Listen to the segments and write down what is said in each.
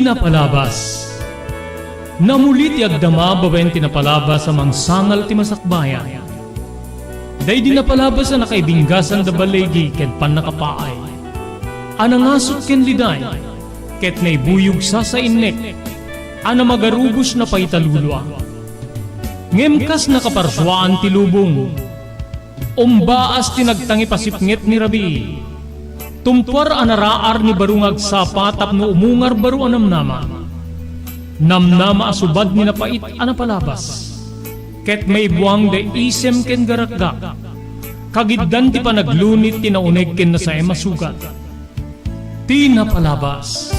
Tinapalabas. Namulit ti agdama babaen tinapalabas amang sangal ti masakbayan. Day dinapalabas na nakaibinggasan da balegi ken panakapaay. Anangasot ken liday ket naibuyog sa innek. Ana magarubos na paitalulwa. Ngemkas nakaparswaan ti lubong. Umbaas tinagtangi pasipnget ni Rabi. Tumpar anaraar ni barungag sapa tapno umungar baru anamnama. Namnama asubad ni napait anapalabas. Ket may buwang da isem ken garakgak. Kagiddan ti panaglunit tinauneg ken nasa masugat. Tinapalabas.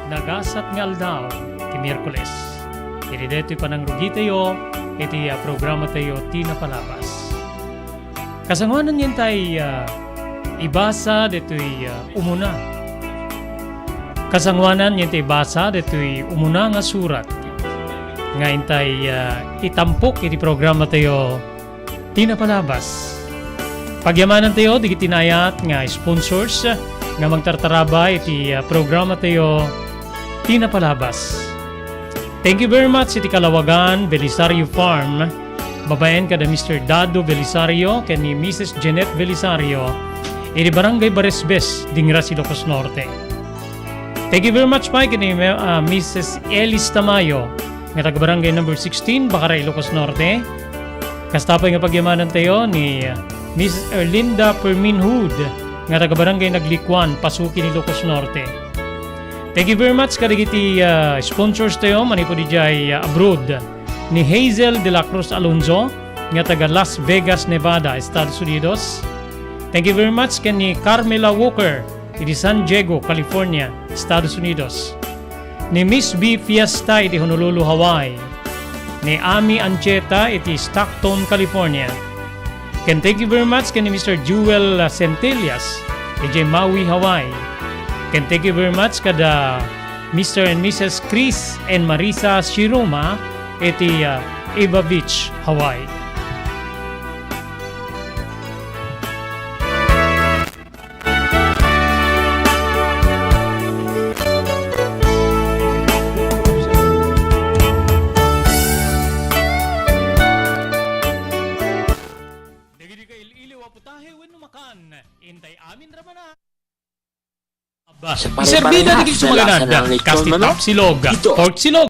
Nagasat nga aldaw ti Miyerkules. Iti deto'y panangrugi tayo, iti programa tayo Tinapalabas. Kasanguanan yan tayo ibasa deto'y umuna. Kasanguanan yan tayo ibasa deto'y umuna nga surat. Ngayon tayo itampok iti programa tayo Tinapalabas. Pagyamanan tayo, di kitinayat nga sponsors nga magtartaraba iti programa tayo Tinapalabas. Thank you very much iti Kalawagan, Belisario Farm. Babaen kada Mr. Dado Belisario ken ni Mrs. Jeanette Belisario. Iti Barangay Baresbes, Dingra, Ilocos Norte. Thank you very much pa ken ni Mrs. Elis Tamayo nga taga Barangay number 16, Bacara, Ilocos Norte. Kastapay nga pagyamanan tayo ni Mrs. Erlinda Perminhood nga taga Barangay Naglikwan, Pasukin, Ilocos Norte. Thank you very much kadagiti sponsors tayo manipo dijay abroad ni Hazel de la Cruz Alonzo nga taga Las Vegas, Nevada, Estados Unidos. Thank you very much ken ni Carmela Walker iti San Diego, California, Estados Unidos. Ni Miss B Fiesta iti Honolulu, Hawaii. Ni Ami Ancheta iti Stockton, California. Ken thank you very much ken ni Mr. Jewel Centellas iti Maui, Hawaii. And thank you very much kada Mr. and Mrs. Chris and Marisa Shiroma iti Eva Beach, Hawaii. Dagiti ka iliw aputahe wenno makan intay amin ramana. Iserbida di kito sumaganad, kasti tap silog, pork silog.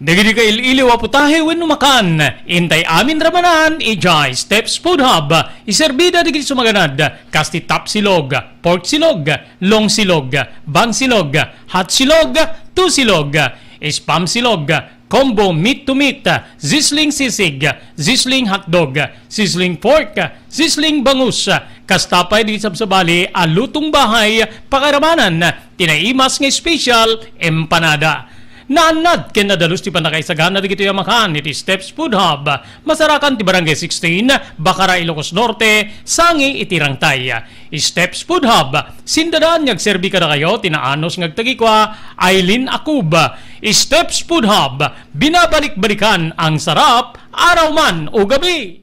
Dagiti ka iliw aputahe wenno makan, intay amin ramanan, ijay Steps Food Hub. Iserbida di kito sumaganad, kasti tap silog, pork silog, long silog, bang silog, hot silog, two silog, spam silog, combo meat to meat, sizzling sisig, sizzling hotdog, sizzling pork, sizzling bangus. Kastapay di sabsabali alutong bahay pakaramanan tinaimas nga special empanada. Naanad ken nadalus ti panakaisagana di kito yamakan iti Steps Food Hub. Masarakan ti Barangay 16, Bacara, Ilocos Norte, sangi iti Rangtay. Steps Food Hub, sindadaan ngagserbi kada kayo tinaanos ngagtagikwa Aileen Akub. Steps Food Hub, binabalik-balikan ang sarap araw man o gabi.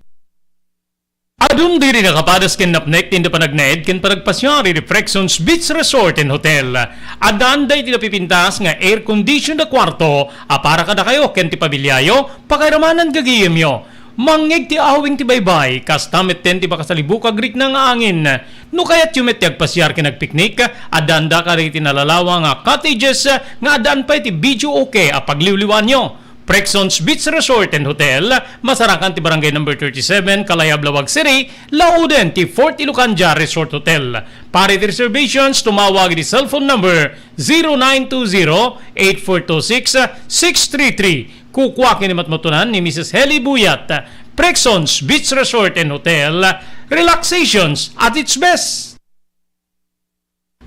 Adun diri nakapadas ken napnek tinda panagnaed ken panagpasyari Reflections Beach Resort and Hotel. Adan day tinda pipintas nga air condition na kwarto para kada kayo ken ti pabilyayo pakairamanan gagiyem yo. Mangig ti awing ti baybay kastamet ten ti bakasalibukag rik ng angin. No kayat yumet ti agpasyar ken nagpiknik adanda ka rin ti nalalawa nga cottages nga adan pa ti video okay a pagliwliwan nyo. Prexons Beach Resort and Hotel, Masarakan ti Barangay number 37, Kalayab, Lawag City, Lauden ti Fort Ilocanja Resort Hotel. Para ti reservations, tumawag di cellphone number 0920-8426-633. Kukwa kinimatmatunan ni Mrs. Heli Buyat. Prexons Beach Resort and Hotel, relaxations at its best.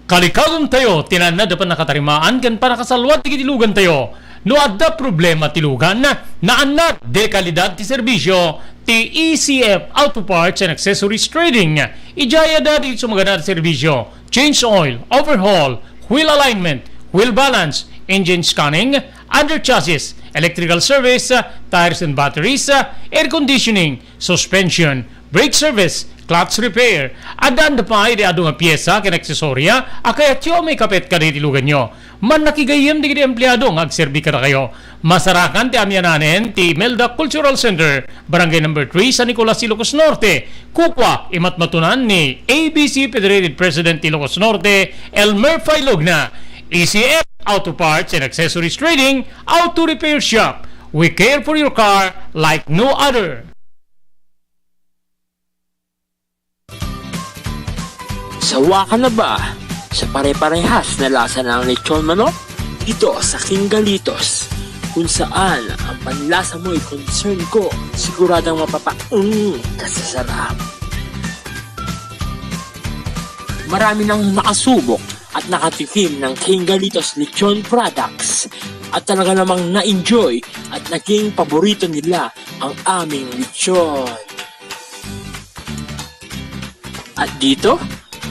Kalikawom tayo, tinanad pa nakatarimaan kan para kasalwat ti kitilugan tayo. No adda problema tilugan na anad de kalidad ti serbisyo ti ECF Auto Parts and Accessories Trading. Ijaya dati sumagana ti serbisyo, change oil, overhaul, wheel alignment, wheel balance, engine scanning, under chassis, electrical service, tires and batteries, air conditioning, suspension, brake service, clutch repair, adan da pa ide adu nga pyesa ken aksesorya, akaya tiyo may kapet ka di tilugan nyo. Man nakigayem di empleyado nga agserbi ka na kayo. Masarakan ti amyananen ti Melda Cultural Center, Barangay number 3, San Nicolas, Ilocos Norte. Kukwa imatmatunan ni ABC Federated President Ilocos Norte, Elmer Failogna. ECF Auto Parts and Accessories Trading, Auto Repair Shop. We care for your car like no other. Sawa ka na ba sa pare-parehas na lasa ng lechon manok? Dito sa King Galitos, kung saan ang panlasa mo ay concern ko, siguradang kasasarap. Marami nang nakasubok at nakatikim ng King Galitos lechon products at talaga namang na-enjoy at naging paborito nila ang aming lechon. At dito,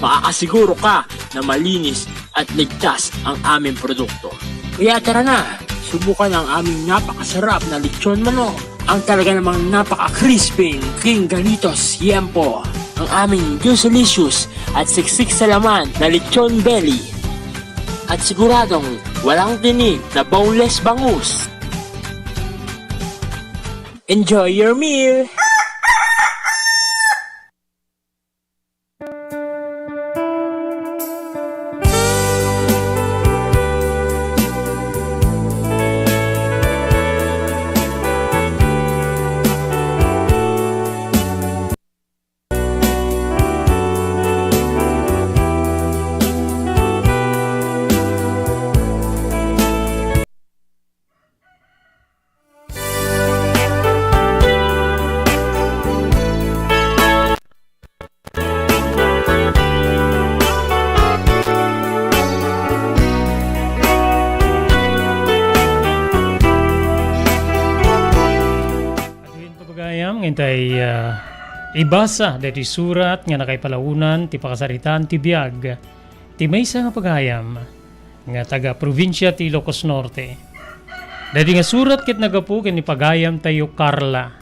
makakasiguro ka na malinis at ligtas ang aming produkto. Kaya tara na, subukan ang aming napakasarap na lechon manok. Ang talaga namang napaka-crisping King Galitos Yempo. Ang aming juicelicious at siksik sa laman na lechon belly. At siguradong walang tinig na boneless bangus. Enjoy your meal! Ngintay ibasa dati surat nga nakaipalaunan ti pakasaritan ti biag ti maysa nga pagayam nga taga probinsya ti Ilocos Norte. Dati nga surat ket nagapu ken ni pagayam tayo Carla.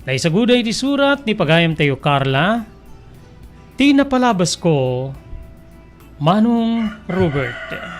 Dahil sa guday ti surat ni pagayam tayo Carla, ti napalabas ko Manong Robert.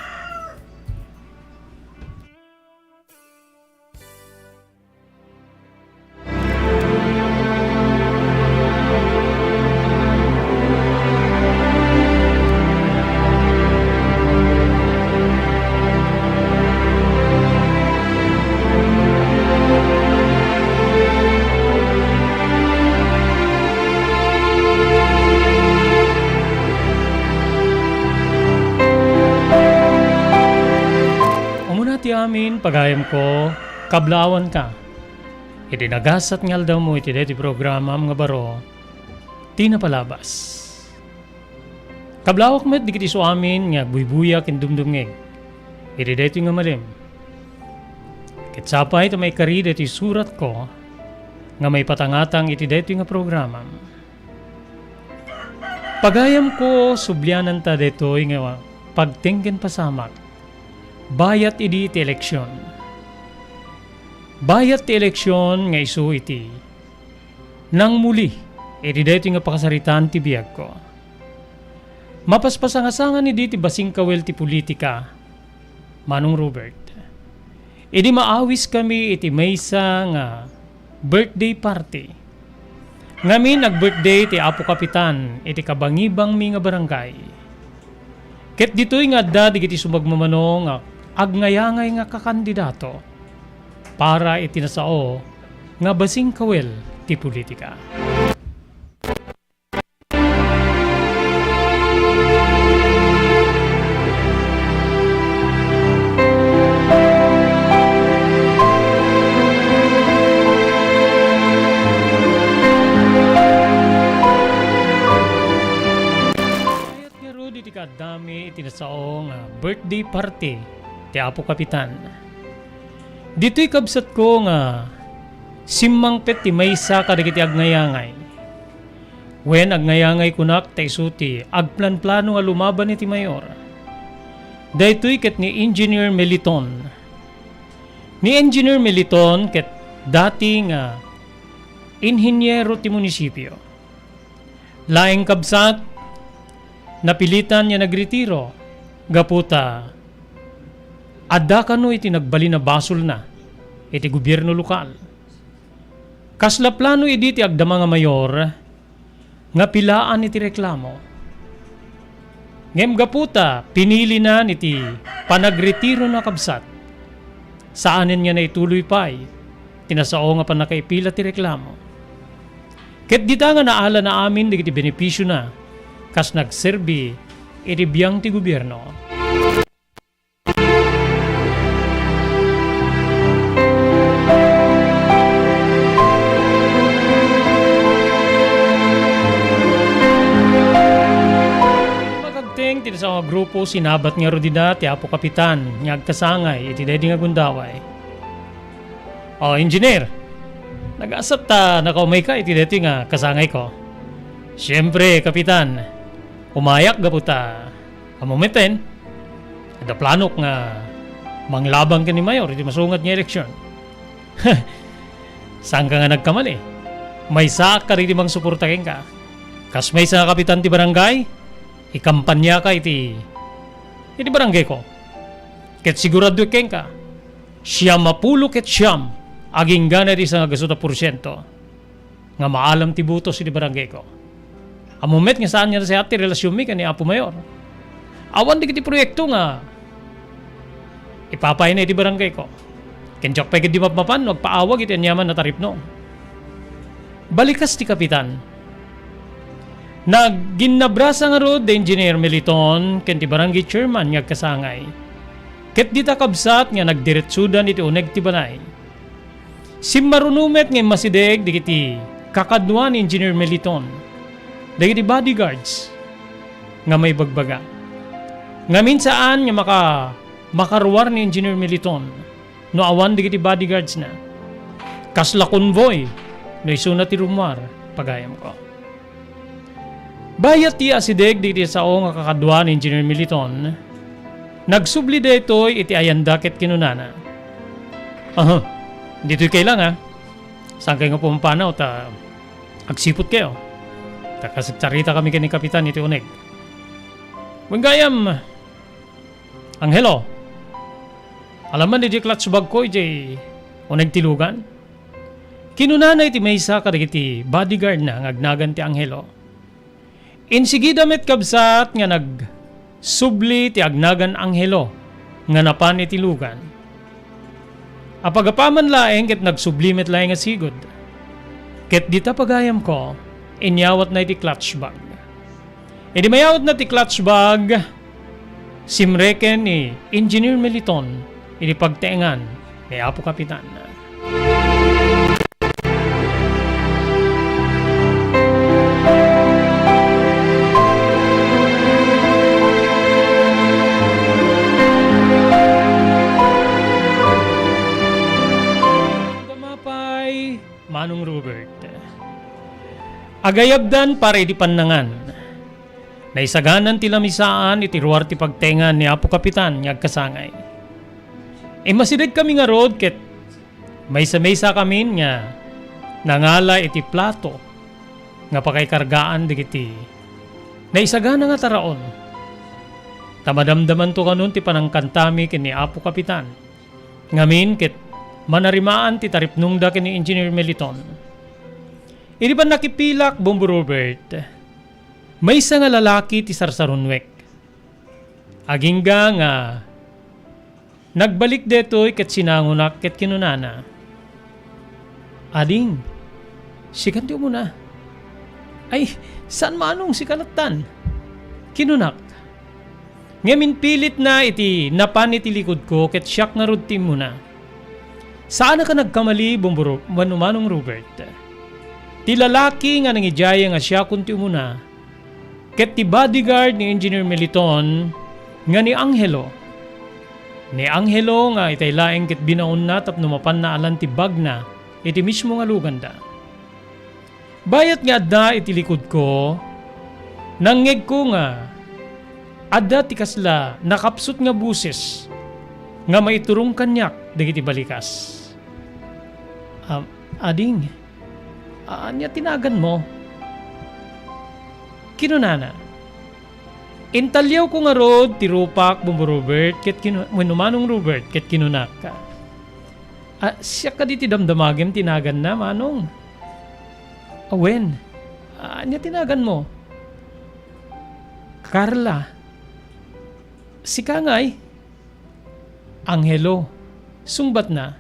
Ti amin pagayam ko kablawan ka. Iti nagasat ngal daw mo iti deti programa mga baro ti napalabas. Kablawak met di kiti so amin nga buybuya ken dumdumngeg. Iti deti nga malim. Kitsapay ito may kari deti surat ko nga may patangatang iti deti nga programa. Pagayam ko sublyanan ta detoy nga pagtingken pasamak. Bayat idi ti eleksyon. Bayat ti eleksyon nga isu iti. Nang muli, iti dito nga pakasaritan ti biyag ko. Mapaspasangasangan ni ti basing kawel ti politika, Manong Robert. Idi maawis kami iti maysa nga birthday party. Ngamin nag-birthday ti Apo Kapitan iti kabangibang mi nga barangay. Ket ditoy nga da digiti sumagmamano nga agnayangay nga kakandidato. para itinasao nga basing kawel ti politika. Dami itinasao nga birthday party ti Apo Kapitan. Dito'y kabsat ko nga simmangpet ti maysa kadagiti agnayangay. Wen agnayangay kunak ta isuti agplan-plano nga lumaban iti mayor. Daytoy ket ni Engineer Meliton. Ni Engineer Meliton ket dati nga inhinyero ti munisipyo. Laing kabsat napilitan niya nagretiro, gaputa, adda kano iti nagbali na basol na, iti gobyerno lokal. Kasla plano iti ti agdama nga mayor, nga pilaan iti reklamo. Ngem gaputa, pinili na iti panagretiro na kabsat. Saanin niya na ituloy pa'y, tinasao nga panakaipila ti reklamo. Ket dita nga naala na amin iti benepisyo na, kas nagserbi iti biyang ti gobyerno. Magagteng ti sa mga grupo sinabat nga rodida ti Apo Kapitan nga agkasangay iti dedi nga gundaway. O engineer, nag-asap ta nakaumay ka iti dedi nga kasangay ko. Siyempre, Kapitan, umayak gaputa amomenten ada planok nga manglabang ka ni Mayor iti masungat nga eleksyon. Saan ka nga nagkamali? May sa ka rin mang suportahin ka. Kas may sa kapitan ti barangay, ikampanya ka iti barangay ko. Ket sigurado ken ka, siyam mapulo ket siyam aging gana iti sa gasuta porsyento nga maalam ti butos iti barangay ko. Amumet nga saan niya sa ati relasyon mi ni Apo Mayor. Awan di kiti proyekto nga ipapay na iti barangay ko. Kenjak pa di mapapan, magpaawag iti anyaman na tarip no. Balikas ti Kapitan. Nagginnabrasa nga rod the Engineer Meliton ken ti barangay chairman nga kasangay. Ket dita kabsat nga nagdiretsudan iti uneg ti balay. Simmarunumet nga masideg di kiti kakadwa ni Engineer Meliton. Dagiti bodyguards nga may bagbaga. Nga minsaan nga makaruwar ni Engineer Meliton no awan dagiti bodyguards na. Kasla convoy no isuna ti rumwar pagayam ko. Bayat ti asideg diti sao nga kakadwa ni Engineer Meliton. Nagsubli daytoy iti ayanda ket kinunana. Dito'y kailangan saan kayo nga pumpanaw ta agsipot kayo. Takasagcarita kami kini Kapitan iti uneg. Wenggayam, Anghelo, alaman iti klatsbag ko iti uneg tilugan. Kinunana iti maysa kadagiti bodyguard na ngagnagan ti Anghelo. Insigida met kabsat nga nagsubli ti agnagan Anghelo nga napan iti lugan. Apagapaman laeng ket nagsubli met laeng nga sigod. Ket dita pagayam ko, inyawat na iti clutch bag. Iti mayawat na iti clutch bag, simreken ni Engineer Meliton, iti pagteengan ni Apo Kapitan. Damapay, Manong Robert. Agayabdan para iti pannangan. Naisaganan ti lamisaan iti ruwar ti pagtengan ni Apo Kapitan nga agkasangay. Masidag kami nga rod ket maysa-maysa kami nga nangala iti plato nga pakaikargaan digiti. Naisagana nga taraon. Tamadamdaman to kanon ti panangkantami ken ni Apo Kapitan. Ngamin ket manarimaan ti taripnungda ken ni Engineer Meliton. Iti pa nakipilak, Bombo Robert, may isa nga lalaki ti sarsarunwek. Agingga nga Nagbalik detoy ket sinangunak ket kinunana. Ading, sikan di mo na. Ay, saan manong si kalatan? Kinunak. Ngamin pilit na iti napan iti likod ko ket siyak nga rudtim mo na. Saan ka nagkamali bumburo manumanong Robert? Ti lalaki nga nangijaya nga siya kunti umuna. Ket ti bodyguard ni Engineer Meliton nga ni Angelo. Ni Angelo nga itay laeng ket binaon na tapno mapan na alan ti bag na iti mismo nga luganda. Bayat nga adda iti likod ko, nangyeg ko nga adda ti kasla nakapsut nga buses nga maiturong kanyak dagiti balikas. Ading, anya tinagan mo? Kinunana. Intalyaw ko nga rod ti rupak bumbo Robert ket manumanong Robert ket kinunak ka. Siya ka di ti damdamagem tinagan na manong. Awen, anya tinagan mo? Carla. Si Kangay. Angelo. Sungbat na.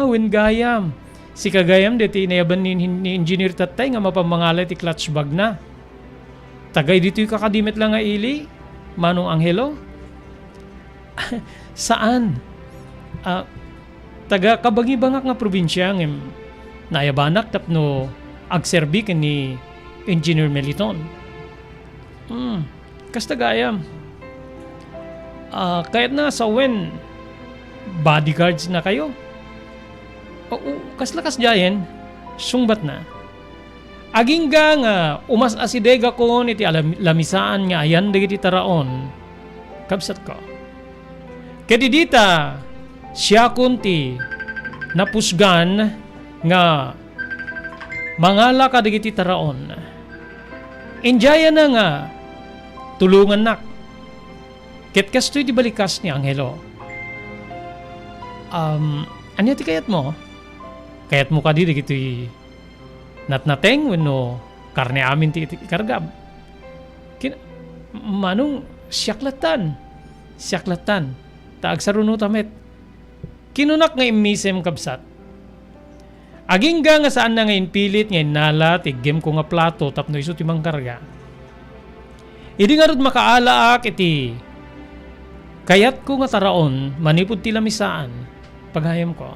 Wen gayam. Si kagayam deti inayaban ni Engineer Tatay nga mapamangalay ti clutch bag na. Tagay dito yung kakadimit lang nga ili, manong Angelo? Saan? Taga kabagi-bangak nga probinsya ng nayabanak tapno agserbi ka ni Engineer Meliton. Kastagayam. Kahit na sa wen, bodyguards na kayo. Kaslakas jayen, sungbat na. Agingga nga umas asidega ko iti lamisaan nga ayan dagiti taraon. Kabsat ko. Kedi dita siya kunti napusgan nga mangala ka dagiti taraon. Injaya na nga tulungan nak. Ket kastoy di balikas ni Angelo. Anya ti kayat mo? Kayat mo ka di dagiti natnateng wenno karne amin ti ikargab. Manong siyaklatan. Taag saruno tamet. Kinunak nga imisem kabsat. Agingga nga saan na ngayon pilit ngayon nala tiggem ko nga plato tapno iso timang karga. Idi nga rod makaalaak iti kayat ko nga taraon manipod ti lamisaan paghayam ko.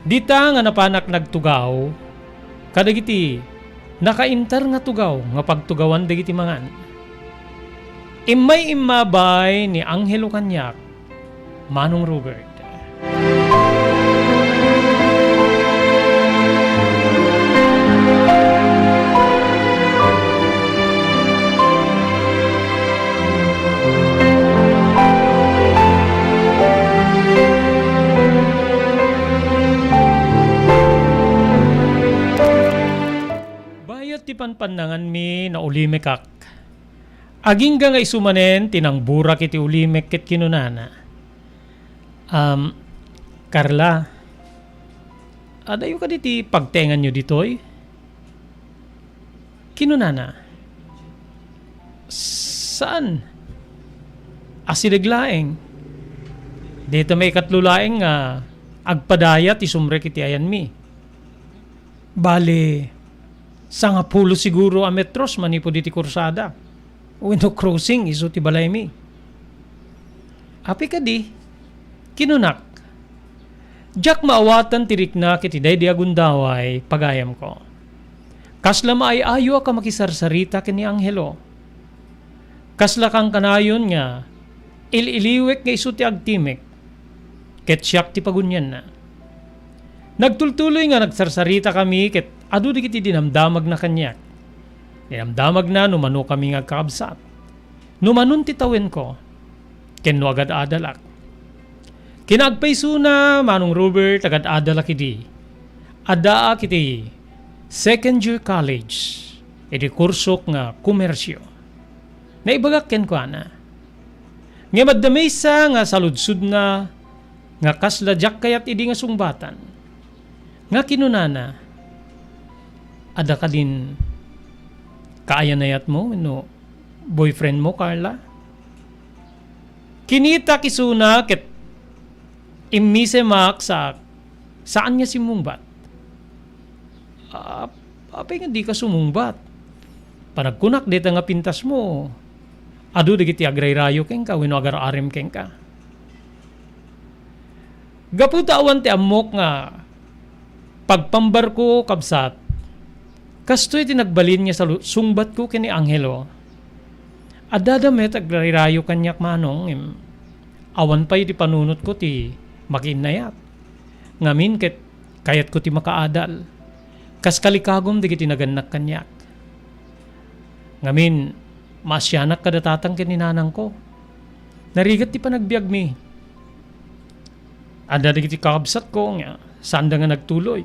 Dita nga napanak nagtugaw kadagiti nakaintar nga tugaw nga pagtugawan dagiti mangan. Imay imabay ni Angelo kanyak manong Robert. Ti panpanangan mi na ulimekak. Agingga nga isumanen tinang burak iti ulimek ket kinunana. Carla, adayo ka diti pagtengan nyo ditoy? Kinunana. Saan? Asideglaeng. Dito may katlulaeng nga agpadayat isumrek iti ayan mi. Bale, sa nga pulo siguro a metros manipod iti kursada. Window crossing iso ti balay mi. Api ka di, kinunak. Jack maawatan tirik na kiti day di agundaway pagayam ko. Kasla maayayo ka makisarsarita kini Angelo. Kasla kang kanayon nga ililiwek nga iso ti agtimek. Ket siyak ti pagunyan na. Nagtultuloy nga nagsarsarita kami ket adu di kiti dinamdamag na kanyak. Dinamdamag na numano kami nga kakabsat. Numanon titawen ko. Kenno agad adalak. Kinagpayso na manong Robert agad adalak idi. Adaa kiti second year college. Iti kursok nga komersyo. Naibagak ken ko ana. Nga maddamesa nga saludsud na nga kasladyak kayat idi nga sungbatan. Nga kinunana, ada ka din kaayanayat mo, boyfriend mo, Carla? Kinita kisuna ket Imise maksak, saan niya simungbat? Apay nga di ka sumungbat. Panagkunak dito nga pintas mo. Adu digiti agray-rayo ken ka, wenno agar-arim ken ka. Gaputa awan ti amok nga pagpambar ko kabsat. Kastoy tinagbalin niya sa sungbat ko kini Angelo. Adadamet agray-rayo kanyak manong awan pa'y di panunot ko ti makinayat. Ngamin ket kayat ko ti makaadal. Kas kalikagom di kiti naganak kanyak. Ngamin, masyanak kadatatang kininanang ko. Narigat ti panagbiag mi. Ada di kiti kakabsat ko nga, saan da nga nagtuloy.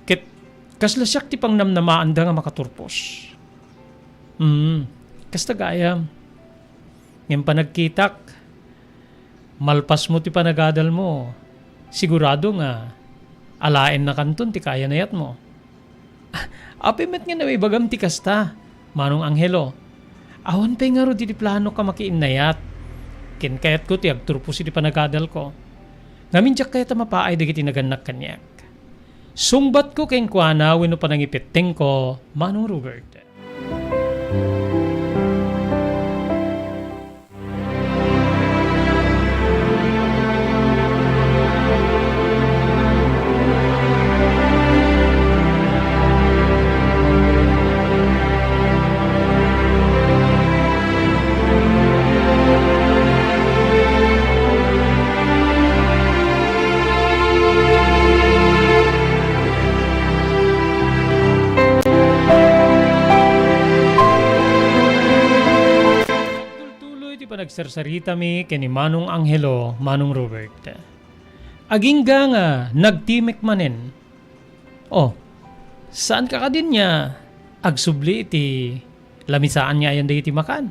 Ket, kaslasyak ti pang namnamaan da nga makaturpos. Kasta gaya, ngayon pa nagkitak, malpas mo ti panagadal mo, sigurado nga, alain na kanton ti kaya nayat mo. Apimet nga na bagam ti kasta, manong Angelo. Awan pa nga ro di plano ka makiinayat. Kinkayat ko ti agturpo si di panagadal ko. Ngamin tiyak kaya tamapaay di kiti naganak kanyak. Sumbat ko keng kuana wenno panangipiteng ko, manong Robert. Nagsarsarita mi kini Manong Angelo, Manong Robert. Agingga nga nagtimek manen. Oh, saan ka din niya? Agsubli iti lamisaan niya ayan da iti makan.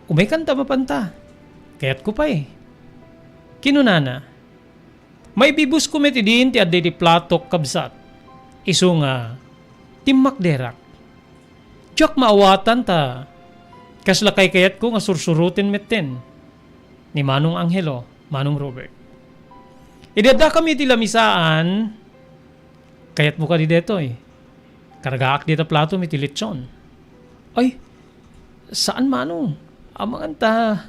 Umay kanta mapanta. Kaya't ko pa eh. Kinunana. May bibus ko metidin ti adday di platok kabsat. Iso nga timmak derak. Tiyak maawatan ta. Kaslakay kayat ko nga sursurutin metten ni Manong Angelo, Manong Robert. Idada kami ti lamisaan, kayat mo ka di deto eh. Karagaak dito plato mi ti lechon. Ay, saan Manong? Amang anta,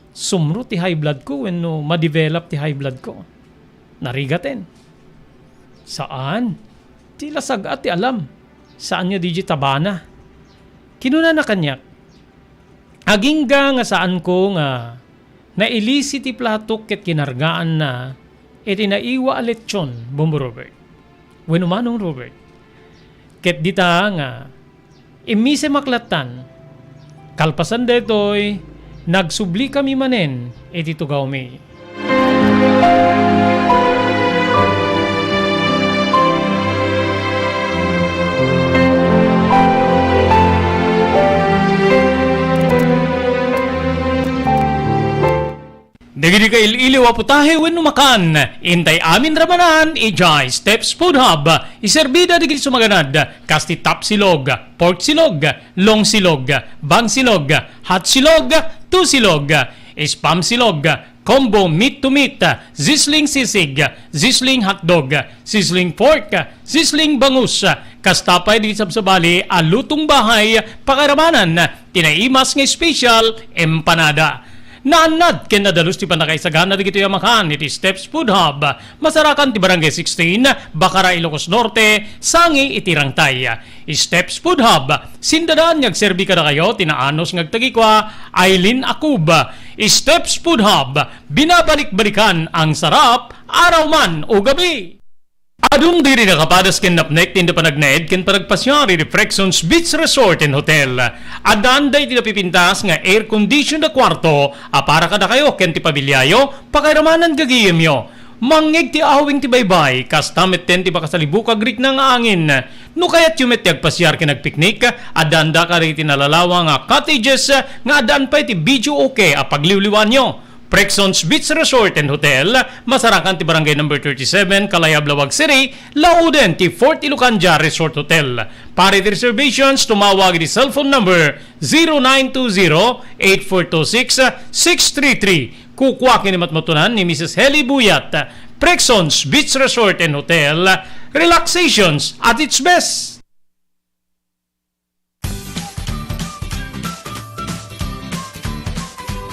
sumro ti high blood ko when no ma-develop ti high blood ko. Narigaten. Saan? Ti lasag at ti alam. Saan nyo di tabana? Kinuna na kanyak. Agingga nga saan ko nga nailisi ti platok ket kinargaan na iti naiwa aletsyon, Bombo Robert. Wenno Manong Robert. Ket dita nga imise maklatan kalpasan detoy nagsubli kami manen iti tugaw mi. Dagiti ka iliwa putahe wenno makan. Intay amin ramanan ijay Steps Food Hub. Iserbida digiti sumaganad. Kasti tap silog, pork silog, long silog, bang silog, hot silog, two silog, spam silog, combo meat to meat, sizzling sisig, sizzling hotdog, sizzling pork, sizzling bangus. Kastapay di sabsabali alutong bahay pakaramanan. Tinaimas nga special empanada. Naanad ken nadalos ti panakaisagana digito yung makan iti Steps Food Hub. Masarakan ti Barangay 16, Bacara, Ilocos Norte, Sangi iti Rangtay. Steps Food Hub, sindadan ngagserbi kada kayo tinaanos ngagtagikwa Aileen Akub. Steps Food Hub, binabalik-balikan ang sarap araw man o gabi. Adung diri nakapadas ken napnek tinda panagnaed ken panagpasyari di Frexons Beach Resort and Hotel. Adan day ti napipintas nga air condition na kwarto para kada kayo ken ti pabilyayo pakairamanan gagiyem yo. Mangeg ti awing ti baybay kastamet ten ti pakasalibukag rik na nga angin. No kayat yumet ti agpasyar ken nagpiknik adan da ka rin tinalalawa nga cottages nga adan pa ti video okay a pagliwliwan nyo. Frexons Beach Resort and Hotel, masarakan ti Barangay number 37, Kalayab, Lawag City, Lauden ti Fort Ilocanja Resort Hotel. Para ti reservations, tumawag di cellphone number 0920-8426-633. Kukwakin ni matmatunan ni Mrs. Heli Buyat, Prexons Beach Resort and Hotel, relaxations at its best.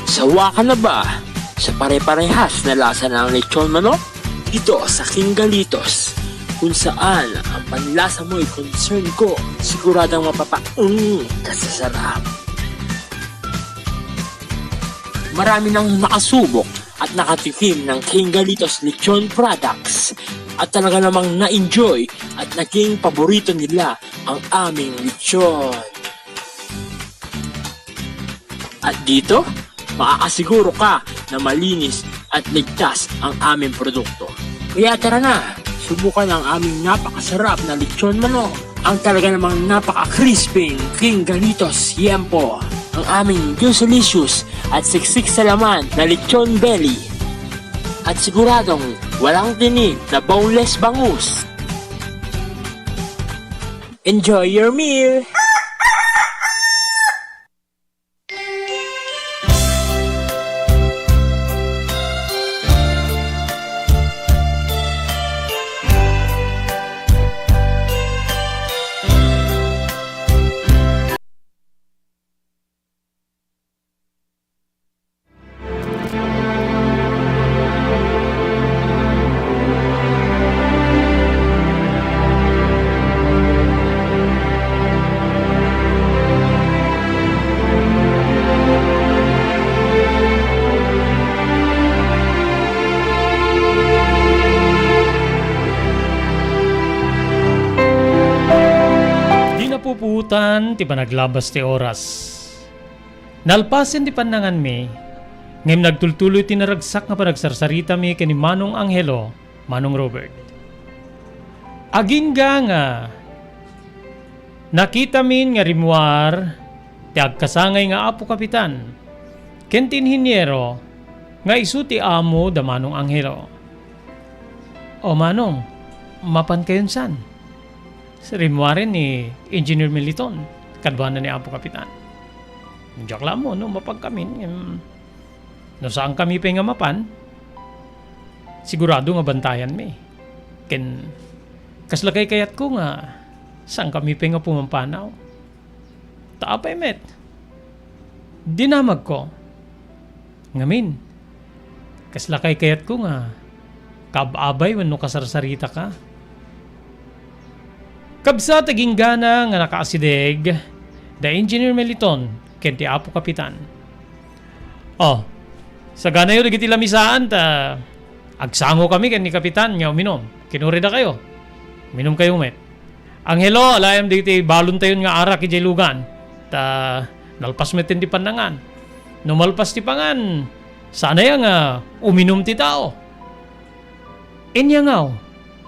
Sawa ka na ba sa pare-parehas na lasa ng lechon manok? Ito sa King Galitos, kung saan ang panlasa mo ay concern ko, siguradang kasasarap. Marami nang nakasubok at nakatikim ng King Galitos lechon products at talaga namang na-enjoy at naging paborito nila ang aming lechon. At dito, makakasiguro ka na malinis at ligtas ang aming produkto. Kaya tara na, subukan ang aming napakasarap na lechon manok. Ang talaga namang napaka-crispy King Galitos Yempo. Ang aming juicy-licious at siksik sa laman na lechon belly. At siguradong walang tinig na boneless bangus. Enjoy your meal! Puputan, ti panaglabas ti oras. Nalpasin ti panangan mi, ngem nagtultuloy ti naragsak nga panagsarsarita mi kani Manong Angelo, Manong Robert. Agingga nga, nakita min nga rimwar, ti agkasangay nga apo kapitan, ken tinhinyero, nga isu ti amo da Manong Angelo. O Manong, mapan kayon san? Sa rimwarin ni Engineer Militon, kadwana ni Apo Kapitan. Diyak lang mo, no, mapag kami. No, saan kami pa nga mapan, sigurado nga bantayan mi. Ken, kaslakay kayat ko nga, saan kami pa nga pumampanaw. Taapay met. Dinamag ko. Ngamin, kaslakay kayat ko nga, kababay wano kasarsarita ka. Kabsa taging gana nga nakaasideg, da Engineer Meliton, kenti Apo Kapitan. Oh, sa gana yun, nagiti lamisaan, ta agsango kami ken ni Kapitan, nga uminom. Kinurida kayo. Minom kayo, met. Angelo, alayam diti balon tayon nga arak ijay lugan. Ta nalpas met ti panangan. Numalpas ti pangan, sana yang uminom ti tao. Inyangaw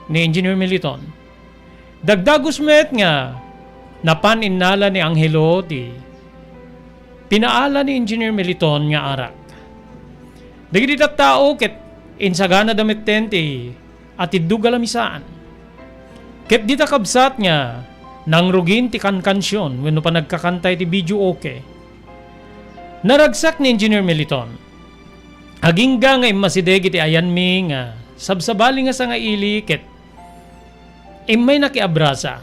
ni Engineer Meliton. Dagdagus met nga napaninala ni Angelo ti pinaala ni Engineer Meliton nga arak. Dagiti tao ket insagana damit ti at iddugalamisaan. Ket dita kabsat nga nang rugin ti kankansyon wenno pa nagkakantay ti video okay. Naragsak ni Engineer Meliton. Agingga nga imasideg iti ayan mi nga sabsabali nga sa nga ili ket may nakiabrasa.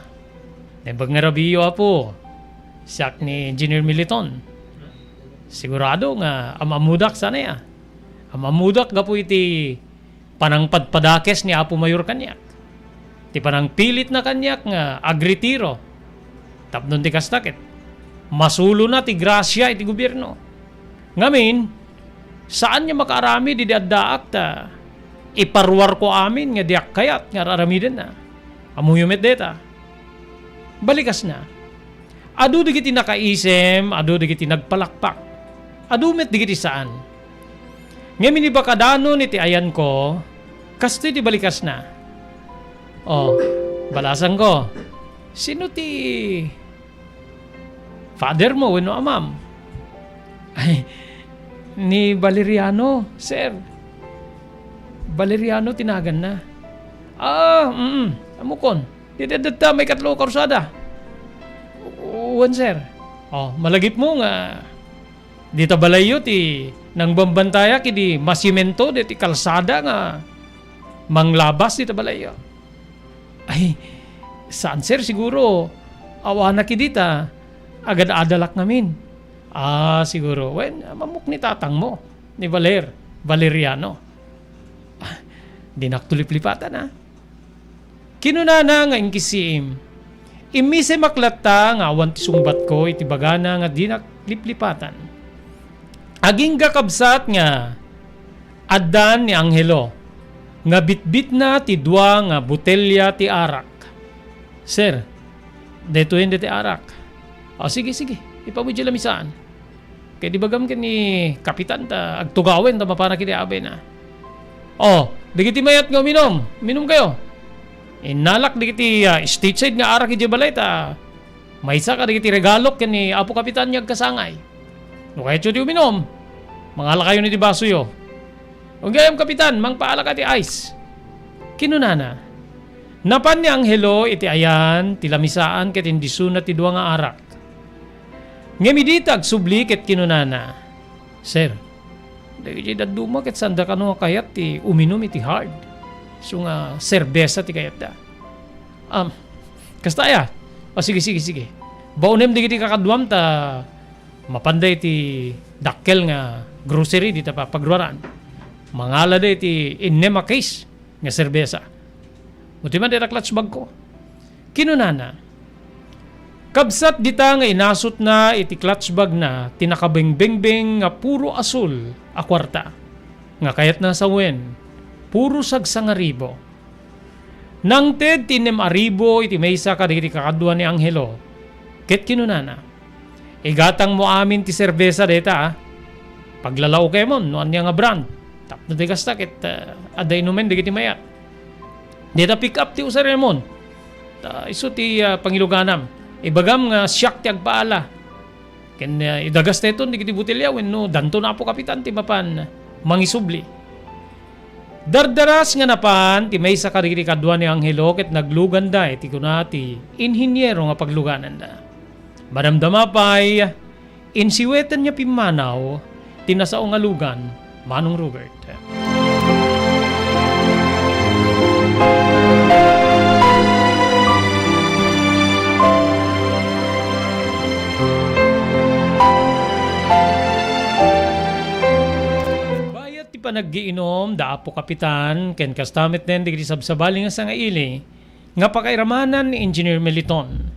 Nebag nga rabiyo apo. Siyak ni Engineer Meliton. Sigurado nga amamudak sana ya. Amamudak ga po iti panangpadpadakes ni Apo Mayor kanyak. Ti panang pilit na kanyak nga agritiro. Tapnon ti kastakit. Masulo na ti grasya iti gobyerno. Ngamin, saan niya makarami di daddaak ta iparwar ko amin nga diak kayat nga raramiden na. Amuyumet deta. Balikas na. Adu digiti nakaisem, adu digiti nagpalakpak. Adu met digiti saan. Ngayon ba kadano ni ti ayan ko, kasto di balikas na. Oh, balasan ko. Sino ti father mo, weno amam? Ay, ni Valeriano, sir. Valeriano tinagan na. Amukon. Didadata may katlo karsada. Uwan, sir. Oh, malagip mo nga. Dita balayo ti Nang bambantaya kidi masimento deti kalsada nga manglabas dita balay. Ay, saan sir siguro awana kidita agad adalak namin. Siguro mamuk ni tatang mo ni Valeriano. Di naktuliplipatan ha. Kinunana nga inkisiim. Imise maklata nga awan ti sungbat ko iti bagana nga di nakliplipatan. Aging kakabsat nga addan ni Angelo nga bitbit na ti dua nga botelya ti arak. Sir, detuhin ti arak. Sige, ipamudya lamisaan. Kaya di bagam ka ni kapitan ta agtugawin ta mapana kiti abe na. Digiti mayat nga uminom. Minom kayo. Inalak digiti stateside nga arak iti balay ta. Maysa ka digiti regalok ken ni Apo Kapitan niya kasangay. No kaya di uminom. Mangala kayo ni ti baso yo. Gayam kapitan, mangpaala ka ti ice. Kinunana. Napan ni Angelo iti ayan, ti lamisaan ket hindi sunat ti dua nga arak. Ngemiditag subli ket kinunana. Sir, dagiti daduma ket sanda kano kayat ti uminom iti hard. So nga serbesa ti kayat da. Kastaya. Sige. Baunem digiti kakadwam ta mapanday ti dakkel nga grocery dita pa pagruaran. Mangala da iti inema case nga serbesa. Buti man dita clutch bag ko. Kinunana. Kabsat dita nga inasot na iti clutch bag na tinakabengbeng nga puro asul a kwarta. Nga kayat na sa wen, puro sagsangaribo. Nang ted tinem aribo iti maysa kadagiti kakadwa ni Angelo. Ket kinunana. Igatang mo amin ti serbesa dita Paglalaw kayo mo, no anya nga brand. Tap na tigas takit, aday numen, di kiti mayat. Dita pick up ti usar mo. Iso ti pangiluganam. Ibagam nga siyak ti agpaala. Ken idagas teton, di kiti butilya, no, danto na po kapitan, ti mapan, mangisubli. Dardaras nga napan, ti may sa kariri kadwa ni Angelo, ket naglugan da, ti kunati, inhinyero nga pagluganan da. Maramdama pa'y, insiwetan niya pimanaw, tinasao nga lugan, Manong Robert. Bayat ti panaggiinom, da Apo Kapitan, ken kastamit nen digiti sabsabali nga sa nga ili, nga pakairamanan ni Engineer Meliton.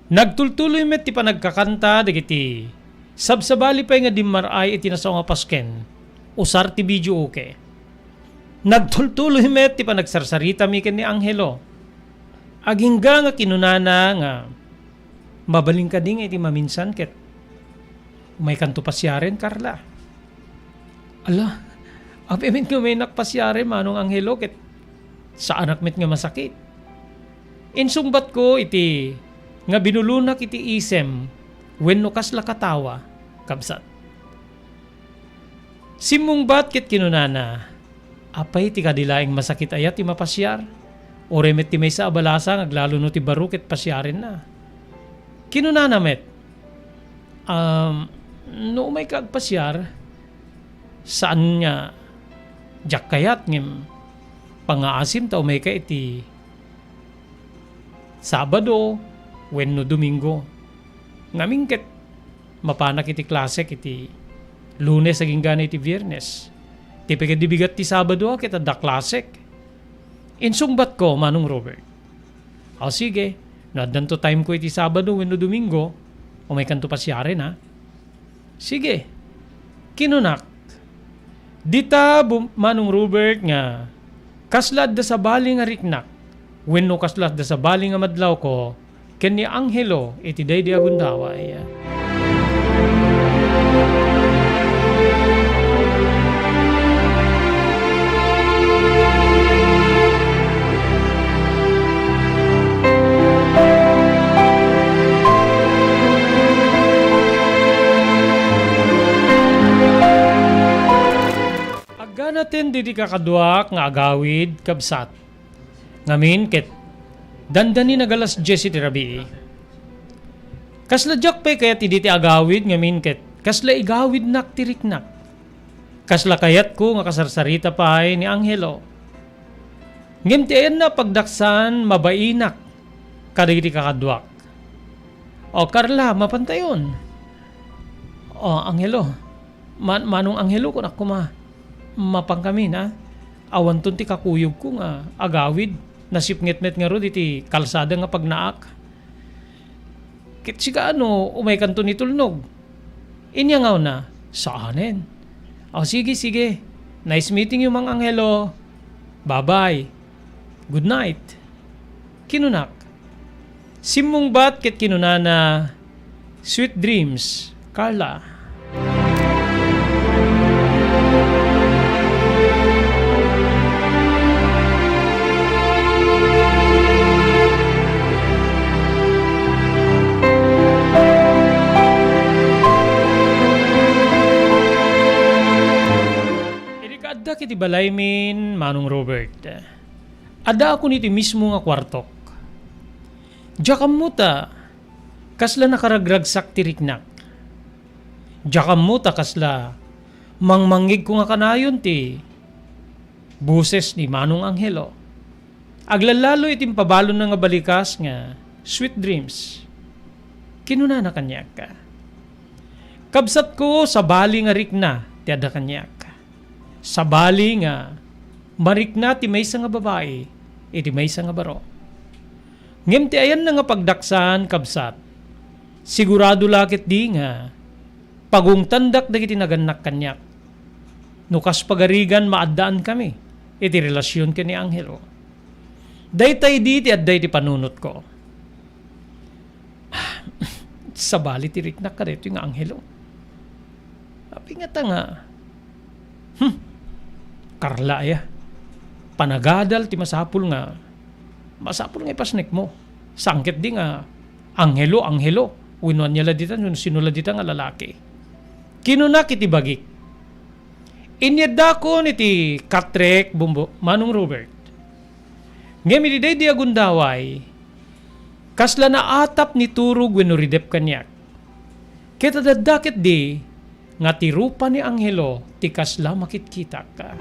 Nagtultuloy met ti panagkakanta digiti sabsabali pa nga dimmaray iti nasaw nga pasken usar ti video okay. Nagtultuloy met ti panagsarsarita mi ken ni Angelo. Agingga nga kinunana nga mabaling ka ding iti maminsan ket may kanto pasyaren Carla. Ala, apimin ko may nakpasyare Manong Angelo ket sa anak met nga masakit. Insumbat ko iti nga binulunak iti isem wenno kasla katawa kabsat. Simungbat ket kinunana apay ti kadilaing masakit ayat ti mapasyar o remet ti may sa abalasa aglalo no ti baro ket pasyarin na. Kinunana met no may kagpasyar saan nga jak kayat ngem pangaasim ta umay ka iti Sabado wenno Domingo. Ngaming ket mapanak iti klase iti Lunes aging gana iti Biyernes. Ti pagadibigat ti Sabado ket adda klasek. Insungbat ko Manong Robert. Sige, naddanto time ko iti Sabado wenno Domingo. O may kanto pasyare na. Sige. Kinunak. Dita Manong Robert nga kaslad da sa bali nga riknak. Wenno kaslad da sa bali nga madlaw ko ken ni Angelo iti daydi agundaway. Aganaten didi kakadwak nga agawid kabsat. Ngamin ket dandani nagalas 10 ti rabii. Kasla jak pe kaya ti diti agawid ngamin ket kasla igawid nak tiriknak. Kasla kayat ko nga kasarsarita pa ay ni Angelo. Ngimtian na pagdaksan mabainak kadagiti kakadwak. O Carla, mapantayon. O Angelo, manong Angelo ko na mapang kami na. Awan ton ti kakuyog ko nga agawid. Nasipnget-met nga ro iti kalsada nga pagnaak. Kit siga umay kanto ni tulnog. Inya nga na, saanen? O sige. Nice meeting you Mang Angelo. Bye-bye. Good night. Kinunak. Simong bat kit kinunana. Sweet dreams, Carla. Ada kiti balay min Manong Robert. Ada ako niti mismo nga kwartok. Diyakam mo ta, kasla nakaragragsak tiriknak. Diyakam mo ta kasla, mangmangig ko nga kanayon ti buses ni Manong Angelo. Aglalalo itim pabalo na nga balikas nga sweet dreams. Kinuna na kanyak ka. Kabsat ko sa bali nga rikna ti ada kanyak. Sa bali nga, marikna ti maysa nga babae, iti maysa nga baro. Ngem ti ayan na nga pagdaksan kabsat, sigurado lakit di nga, pagungtandak dagiti naganak kanyak. Nukas pagarigan maaddaan kami, iti relasyon ka ni Angelo. Daytay di ti adday ti panunot ko. Sa bali ti riknak ka rito yung Angelo. Api nga ta nga, Carla ya. Panagadal ti masapul nga ipasnek mo. Sangket di nga Angelo. Winuan niya laditan yun sinula dita nga lalaki. Kinunak iti bagik. Inyada ko niti katrek bumbo Manong Robert. Ngem iti day di agundaway. Kasla na atap ni turug wenno ridep kanyak. Kita dadakit di nga tirupa ni Angelo ti kasla makitkitak ka.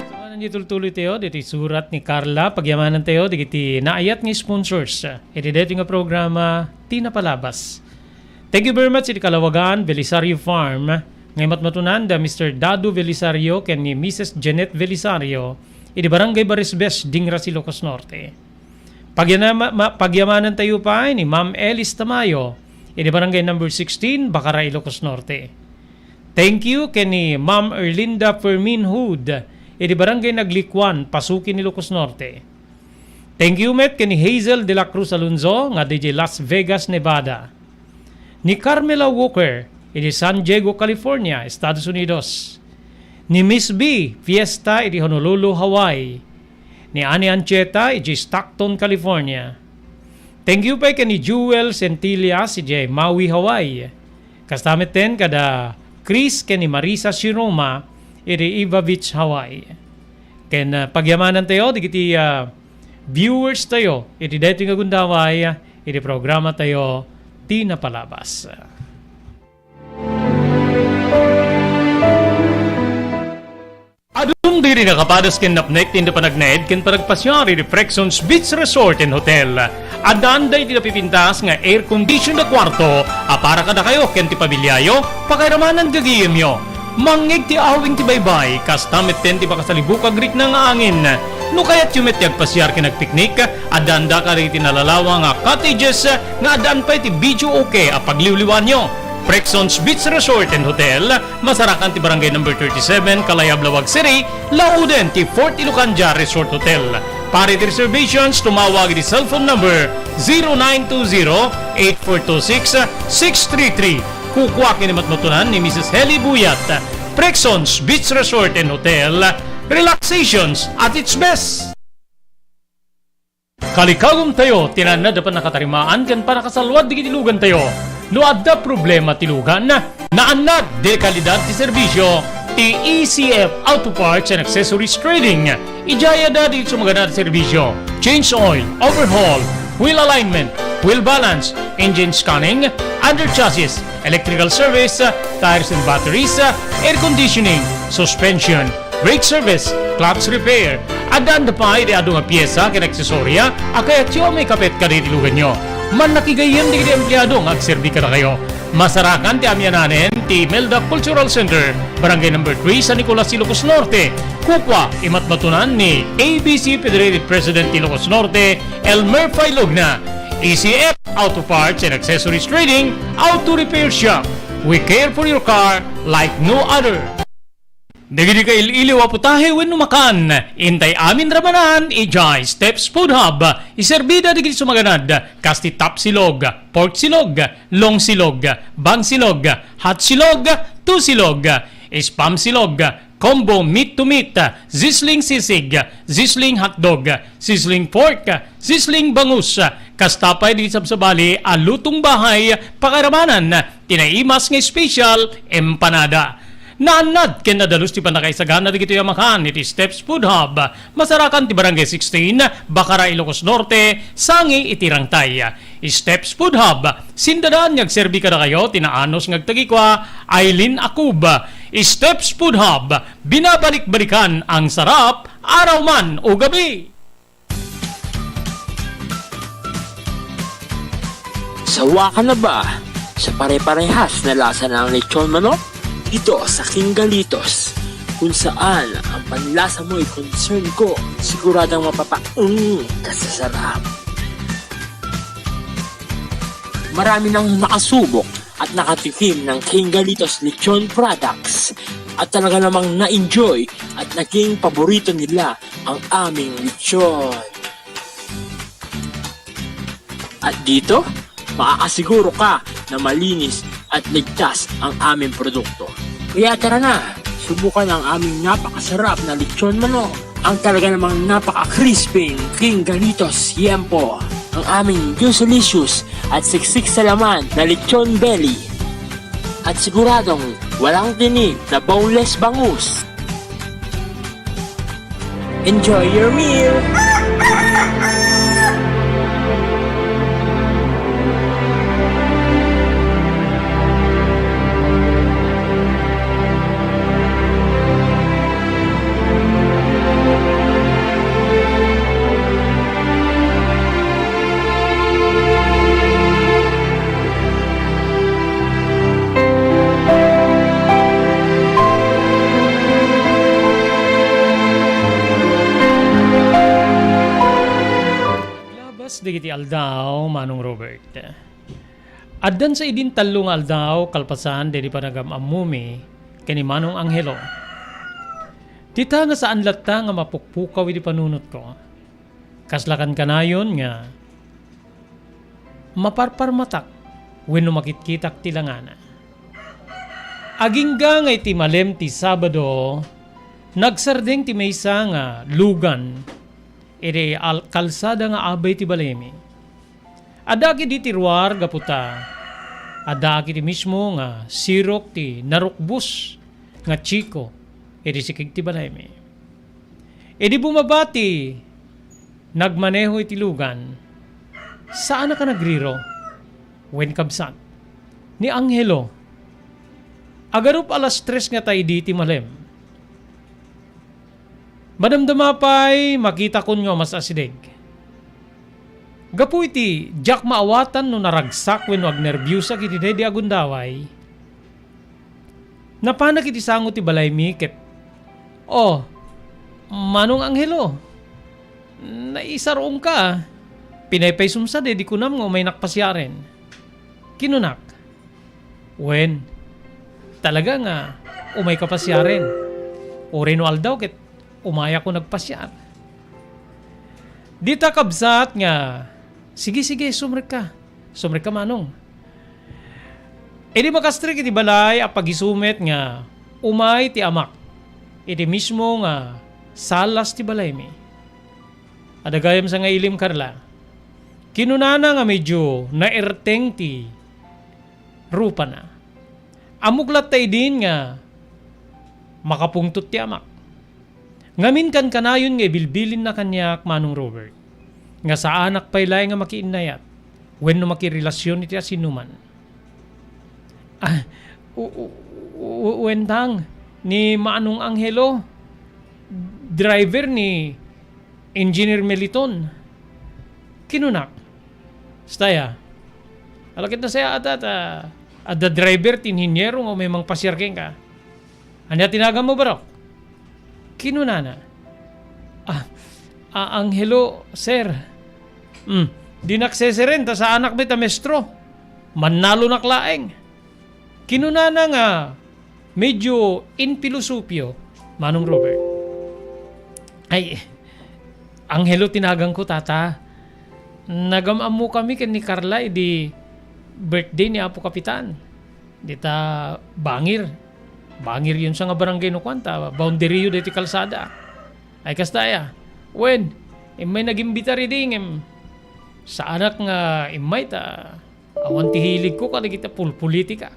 Samanan niyo tuloy tayo diti surat ni Carla pagyamanan tayo diti naayat ni sponsors. Iti dito nga programa Tinapalabas. Thank you very much iti Kalawagan Belisario Farm. Ngayon matmatunan da Mr. Dado Belisario ken ni Mrs. Janet Belisario iti Barangay Barisbes, Dingra, Ilocos Norte. Pagyamanan tayo pa ni Ma'am Elis Tamayo, iti Barangay number 16, Bacara, Ilocos Norte. Thank you ni Ma'am Erlinda Fermin Hood, iti Barangay Naglikwan, Pasukin, Ilocos Norte. Thank you met ni Hazel de la Cruz Alonzo, nga DJ Las Vegas, Nevada. Ni Carmela Walker, iti San Diego, California, Estados Unidos. Ni Miss B, Fiesta, iti Honolulu, Hawaii. Ni Ani Ancheta, iti Stockton, California. Thank you pa ni Jewel Centillas, iti Maui, Hawaii. Kastamit din kada Chris ni Marisa Shiroma, iti Iva Beach, Hawaii. Ken pagyamanan tayo, digiti viewers tayo, iti dito nga gundaway, iti programa tayo, Tinapalabas. Adung diri nakapadas ken napnek tinda panagnaed ken panagpasyari di Frexons Beach Resort and Hotel. Adanday ti napipintas nga air condition na kwarto para kada kayo ken ti pabilyayo pakairamanan gagiyem yo. Mangig ti awing ti baybay kastamit ten ti pakasalibukag rik na nga angin. No kaya't yumet ti agpasyar ken nagpiknik adanda ka rin ti nalalawa nga cottages nga adan pa ti video okay a pagliwliwan nyo. Frexons Beach Resort and Hotel, Masarakan ti Barangay number 37, Calayab-Lawag City, Lauden ti Fort Ilocanja Resort Hotel. Para ti reservations, tumawag di cellphone number 0920-8426-633. Kukwa kinimatmatunan ni Mrs. Heli Buyat. Frexons Beach Resort and Hotel, relaxations at its best. Kalikagom tayo, tinanad dapat nakatarimaan kan para kasalwad di kitilugan tayo. No adda problema tilugan na naanad de kalidad ti serbisyo ti ECF Auto Parts and Accessories Trading. Ijaya da di sumagana ti serbisyo, change oil, overhaul, wheel alignment, wheel balance, engine scanning, under chassis, electrical service, tires and batteries, air conditioning, suspension, brake service, clutch repair, adan da pa iti adu nga pyesa ken aksesorya, akaya tiyo may kapet ka rin ilugan nyo. Man nakigayan di kiti empleyado nga agserbi ka na kayo. Masarakan ti amyananen ti Melda Cultural Center, Barangay number 3 sa Nicolas, Ilocos Norte. Kupwa imatmatunan ni ABC Federated President Ilocos Norte, Elmer Failogna. ECF Auto Parts and Accessories Trading, Auto Repair Shop. We care for your car like no other. Dagiti ka iliwa putahe when numakan, intay amin ramanan, ijay Steps Food Hub, iserbida digiti sumaganad, kasti top silog, pork silog, long silog, bang silog, hot silog, two silog, spam silog, combo meat to meat, sizzling sisig, sizzling hotdog, sizzling pork, sizzling bangus, kastapay di sabsabali, alutong bahay, pakaramanan, tinaimas nga special, empanada. Naanad ken nadalus ti panakaisagana digito yamakan iti Steps Food Hub, masarakan ti Barangay 16, Bacara, Ilocos Norte, sangi iti Rangtay. Steps Food Hub, sindadan ngagserbi kada kayo tinaanos ngagtagikwa Aileen Akub. Steps Food Hub, binabalik-balikan ang sarap araw man o gabi. Sawa ka na ba sa pare-parehas na lasa ng lechon manok? Ito sa King Galitos, kung saan ang panlasa mo ay concern ko, siguradang kasasarap. Marami nang nakasubok at nakatikim ng King Galitos lechon products at talaga namang na-enjoy at naging paborito nila ang aming lechon. At dito, makakasiguro ka na malinis at ligtas ang aming produkto. Kaya tara na, subukan ang aming napakasarap na lechon manok. Ang talaga namang napaka-crisping King Galitos Yempo. Ang aming juicelicious at siksik sa laman na lechon belly. At siguradong walang tinig na boneless bangus. Enjoy your meal! Digiti aldaw, Manong Robert. Addan sa idin talong aldaw, kalpasan, dedi panagam amumi, kani Manong Angelo. Tita nga saan latta nga mapukpukaw iti panunot ko. Kaslakan kanayon nga, maparparmatak, wenno makitkitak tilangana. Agingga nga iti malem ti Sabado, nagsardeng ti maysa nga lugan, iti kalsada nga abay ti balemi. Adaki di tiruar gaputa. Adaki ti mismo nga sirok ti narukbus nga chiko iti sikig ti balemi. Edi bumabati nagmaneho iti lugan. Saan na ka nagriro? Wen kabsat ni Angelo. Agarup alas 3 nga tayo di ti malem. Madamdamapay, makita ko nyo mas asideg. Gapu iti, jak maawatan no naragsak when wag nervyusa kiti dedi agundaway. Napanak iti sango ti balay mikit. Oh, Manong Angelo, naisarong ka. Pinaypay sumsa dedi kunam ngo may nakpasyaren. Kinunak? Wen, talaga nga, umay kapasyaren. O renwal daw kit, umaya ko nagpasyar. Dita kabsat nga, sige, sumrek ka. Sumrek ka, Manong. Edi makastrik iti balay apagisumet nga, umay ti amak. Iti mismo nga, salas ti balay mi. Adagayam sa nga ilim karla. Kinunana nga medyo naerteng ti rupa na. Amuklat tayo din nga, makapungtot ti amak. Ngamin kan kanayon nga bilbilin na kanyak Manong Robert. Nga sa anak paylay nga makiinayat. when no makirelasyon iti asinuman. Wentang ni Manong Angelo, driver ni Engineer Meliton. Kinunak. Staya. Alakit na saya at the driver tinhinyero o may mang pasyarking ka. Anya tinaga mo barok? Kinunana. Angelo, sir. Di nakseseren ta sa anak bita mestro. Manalo naklaeng. Kinunana nga medyo in filosofyo, Manong Robert. Ay, Angelo tinagang ko tata. Nagamam mo kami ken ni Carla di birthday ni Apo Kapitan. Dita Bangir. Bangir yun sa nga barangay no kwanta. Boundary yun dito kalsada. Ay kastaya. When, may nag-imbita rin sa anak nga imay ta. Awan tihilig ko kada kita politika.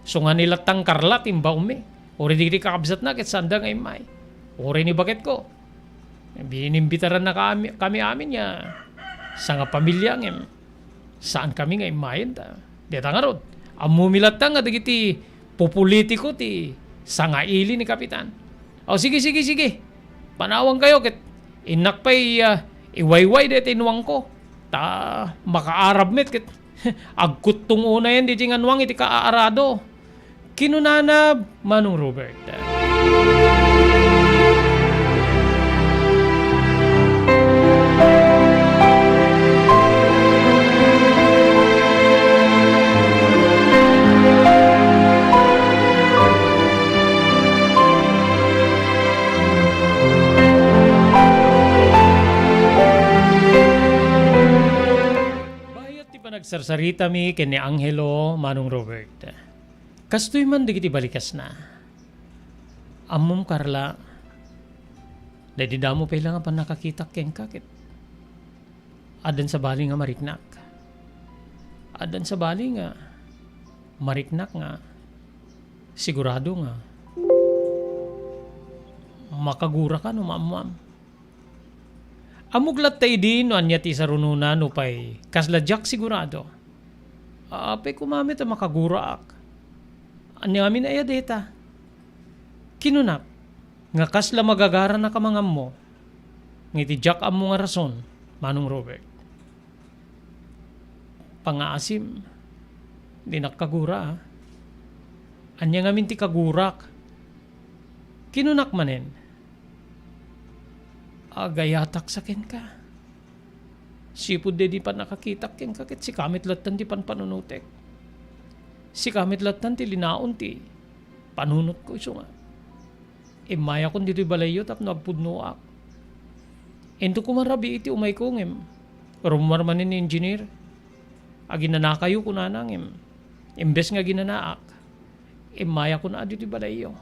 So nga nilatang Carla timba umi. Ori di kakabsat na ket sanda nga imay. Ori ni bakit ko. Binimbitaran na kami amin niya. Sa nga pamilya ngem. Saan kami nga imayin ta. Deta nga rod. Amumilat nga dagiti populitiko ti sa nga ili ni Kapitan. O sige. Panawang kayo ket inak pa'y iwayway deti inuwang ko. Ta makaarab met ket agkut tong una yan di tinganwang iti kaaarado. Kinunanab Manong Robert. Nagsarsarita mi ken ni Angelo Manong Robert. Kastoy man digiti balikas na. Ammom Carla. Dadi damo pa ilang pa nakakita ken kakit. Adan sa bali nga mariknak. Adan sa bali nga mariknak nga. Sigurado nga. Makagura ka no mamam. Amuglat tayo din no anya ti sa rununan no pa'y kasladyak sigurado. Apay kumamit ang makagura ak. Anya amin ay adeta. Kinunak. Nga kasla magagara na kamangam mo. Ngiti jak am mo nga rason, Manong Robert. Pangaasim. Di nakagura. Anya ngamin ti kagurak. Kinunak manen. Agayatak sa ken ka. Sipod de di pa nakakitak ken ka ket si kamit latan di pan panunutek. Si kamit latan ti linaon ti panunot ko iso nga. Maya kon dito'y balayo tap nagpudnoak. Ento kumarabi iti umay ko ngem. Rumar manin ni engineer. Aginanakayo ko na nangem. Imbes nga ginanaak. Maya ko na dito'y balayo.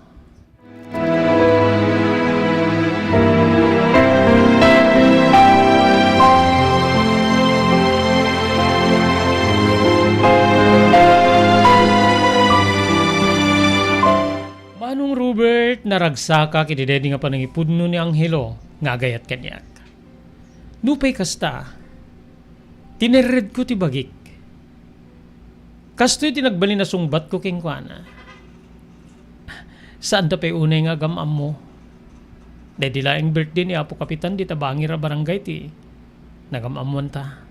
Manong Robert, naragsaka kididedi nga panangipudno ni Angelo nga gayat kanyak. Nupay kasta, tinered ko ti bagik. Kasto'y tinagbali na sungbat ko king kuana. Saan ta pa'y unay nga gamam mo? Dahil dilaing birthday ni Apo Kapitan di tabangir a barangay ti nagamamuan ta.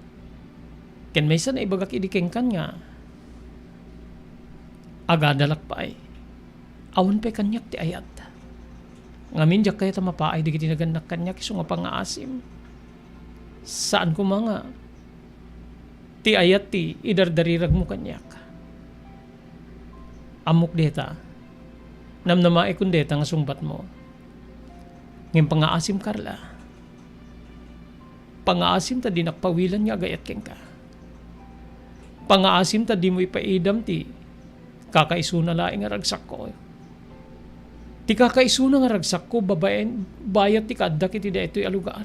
Ken may sana ibagak idikeng kan nga. Agadalak pa ay. Awan pa'y kanyak ti ayat. Ngamin jak kaya ta mapaay di kiti naganak kanyak iso nga pangaasim. Saan ko mga ti ayat ti idardarirag mo kanyak. Amok deta. Namnamae kun deta nga sungbat mo. Ngayong pangaasim Carla. Pangaasim ta di nakpawilan nga agayat keng ka. Pangaasim ta di mo ipaidam ti kakaisuna laing nga ragsak ko. Ti kakaisuna nga ragsak ko babaen bayat ti kaddak iti da ito'y alugar.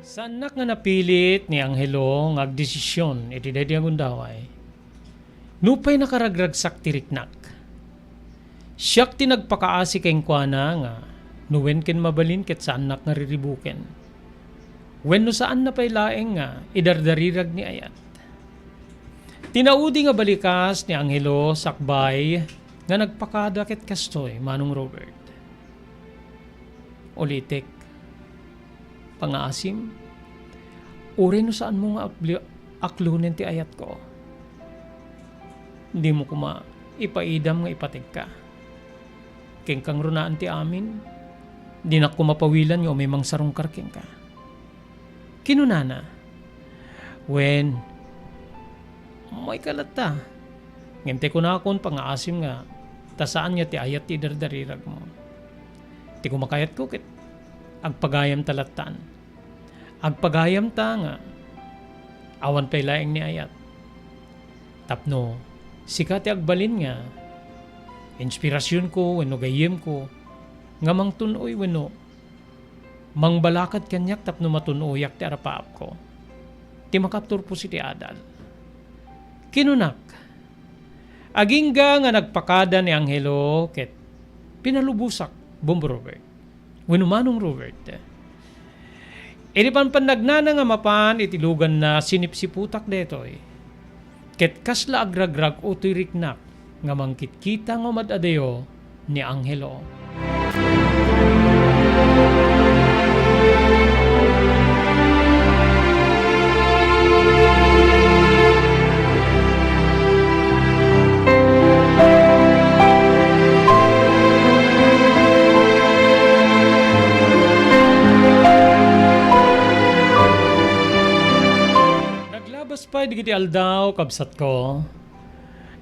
Sanak nga napilit ni Angelo nga agdesisyon iti daydi nga gundaway. Nupay nakaragragsak ti riknak. Siyak ti nagpakaasi kayong kuana nga nuwen ken mabalin ket saan nak nga riribuken. Wenno saan na pay laeng nga idardarirag ni ayat. Tinaudi nga balikas ni Angelo sakbay nga nagpakada ket kastoy Manong Robert. Ulitek, pangaasim, uri no saan mo nga aklunin ti ayat ko. Hindi mo kuma ipaidam nga ipatig ka. Keng kang runaan ti amin, di na kumapawilan yung may mangsarong karking ka. Kinunana, when may kalata, ngimte ko na akong pangaasim nga, tasaan niya ti ayat ti dardarirag mo. Ti kumakayat ko kit, agpagayam talatan. Agpagayam ta nga, awan pa'y laeng ni ayat. Tapno, sika ti agbalin nga, inspirasyon ko, wenno gayem ko, nga mang tunoy wenno, mang balakad kanyak tapno matunoyak ti arapaap ko. Ti makaptur po si ti adal. Kinunak, agingga nga nagpakada ni Angelo ket pinalubusak Bombo Robert. Wenno Manong Robert. Iti pannagnana nga mapan itilugan na sinipsiputak detoy. Ket kasla agragrag utoy riknak nga mangkitkita nga madadayo ni Angelo. Pa digiti aldaw kabsat ko.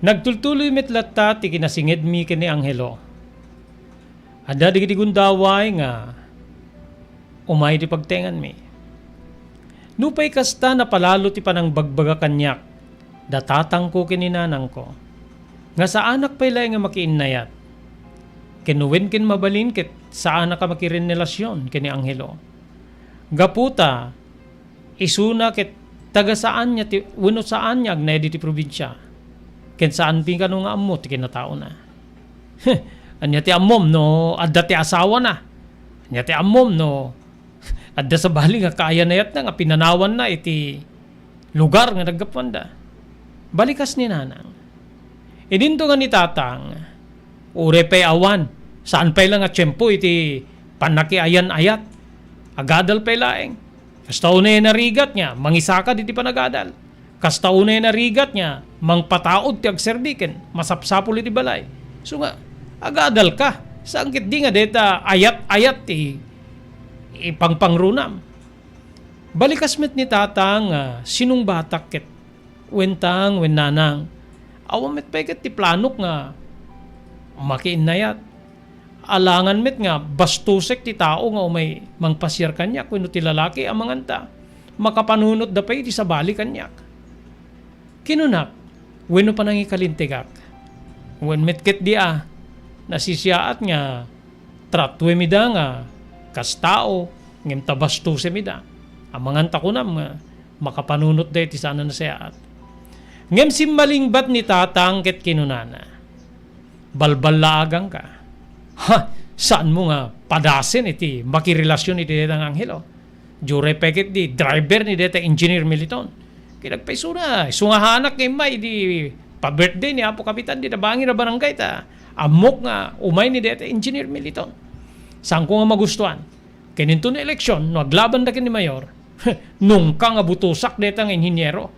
Nagtultuloy metlata ti kinasinged mi ken ni Angelo. Adda digiti gundaway nga umay ti pagtengan mi. Nupay kasta na palalo ti panang bagbaga kanyak. Datatang ko kininanang ko. Nga sa anak pay lay nga makiinnayat. Kenuwen ken mabalin ket saan ka makirelasyon ken ni Angelo. Gaputa isuna ket taga saan niya, uno saan niya agnay di probinsya. Ken saan pinga nga ammo, ti kinatao na. Anya ti ammom, no, adda ti asawa na. Anya ti ammom, no, adda sa bali nga kaya na yat na, nga pinanawan na iti lugar nga nagapanda. Balikas ni nanang. Idinto nga ni tatang, ure pay awan, saan pay lang nga tiyempo iti panakiayan ayat. Agadal pay laeng. Kasta unay narigat niya, mangisaka di panagadal. Kasta unay narigat niya, mangpataod ti agserdiken, masapsapul iti balay. So nga, agadal ka. Sangkit di nga deta ayat-ayat ti ipangpangrunam. Balikas met ni tatang sinong batak ket wentang wenanang. Awan met pay ket ti planok nga makiinayat. Alangan met nga bastusek ti tao nga umay mangpasyar kanyak wenno ti lalaki amanganta makapanunot da pay ti sabali kanyak. Kinunak wenno panangi kalintigak wen metket di nasisiyaat nga tratwe mida nga kas tao ngem tabastuse mida amanganta kunam nga makapanunot da ti sana nasayaat. Ngem simmalingbat ni tatang ket kinunana balbalaagang ka. Ha, saan mo nga padasin iti makirelasyon iti detang Angelo? Jure peket di driver ni detang engineer Militon. Kinagpaiso na, sungahanak kay may di pa-birthday ni Apo Kapitan di nabangin na barangay ta. Amok nga umay ni detang engineer Militon. Saan ko nga magustuhan? Kininto na eleksyon, naglaban na kin ni Mayor. Nung ka nga butusak detang inhinyero.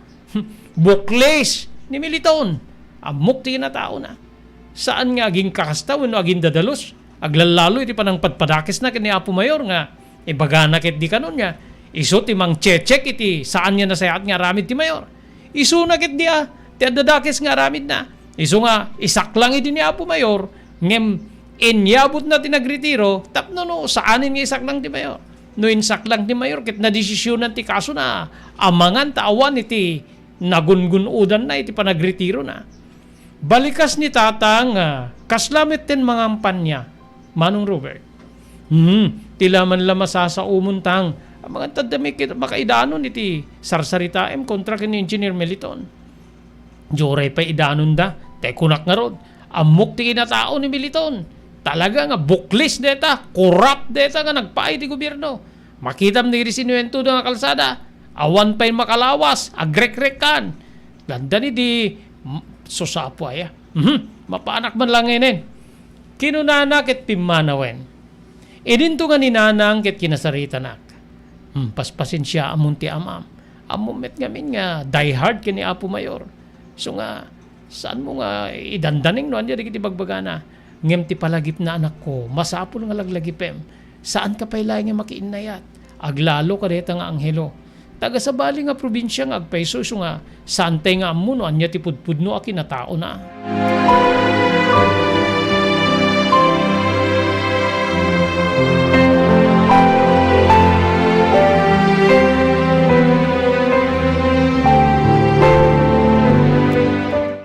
Bukles ni Militon. Amok ti na tao na. Saan nga aging kakasta wenno aging dadalos aglalalo iti panang padpadakis na kini Apo Mayor nga ibagana ket di kanon nya isu ti mang check iti saan nya nasayat nga ramid ti Mayor isu na ket di ti adadakis nga ramid na isu nga isaklang iti ni Apo Mayor ngem inyabot na tinagretiro tapno no saanin nga isaklang ti Mayor no insaklang ti Mayor ket na desisyonan ti kaso na amangan taawan iti nagungunudan na iti panagretiro na. Balikas ni tatang kaslamit ten mga ampanya Manong Robert. Tila man lamasa sa umuntang Ang mga tadami makaidanon iti sarsaritaem kontra kini Engineer Meliton. Joray pa idanon da, te kunak nga rod. Amok ti kinatao ni Meliton. Talaga nga buklis deta, corrupt deta nga nagpaay ti gobyerno. Makitam ni risinuento nga kalsada. Awan pa yung makalawas, agrek-rek kan. Ganda ni di sosapo ay. Mapaanak man lang ngayon. Kinunanak at pimanawen. Idinto nga ni nanang ket kinasaritanak. Paspasin siya amon ti amam. Amumet ngamin nga die hard kini Apo Mayor. So nga, saan mo nga idandaning no? Andiyan di bagbagana. Ngem ti palagip na anak ko, masapol nga laglagipem. Saan ka pailay nga makiinayat? Aglalo ka deta nga anghelo. Taga sa bali nga probinsya nga agpaiso so nga santay nga amuno anya ti pudpudno a kinatao na.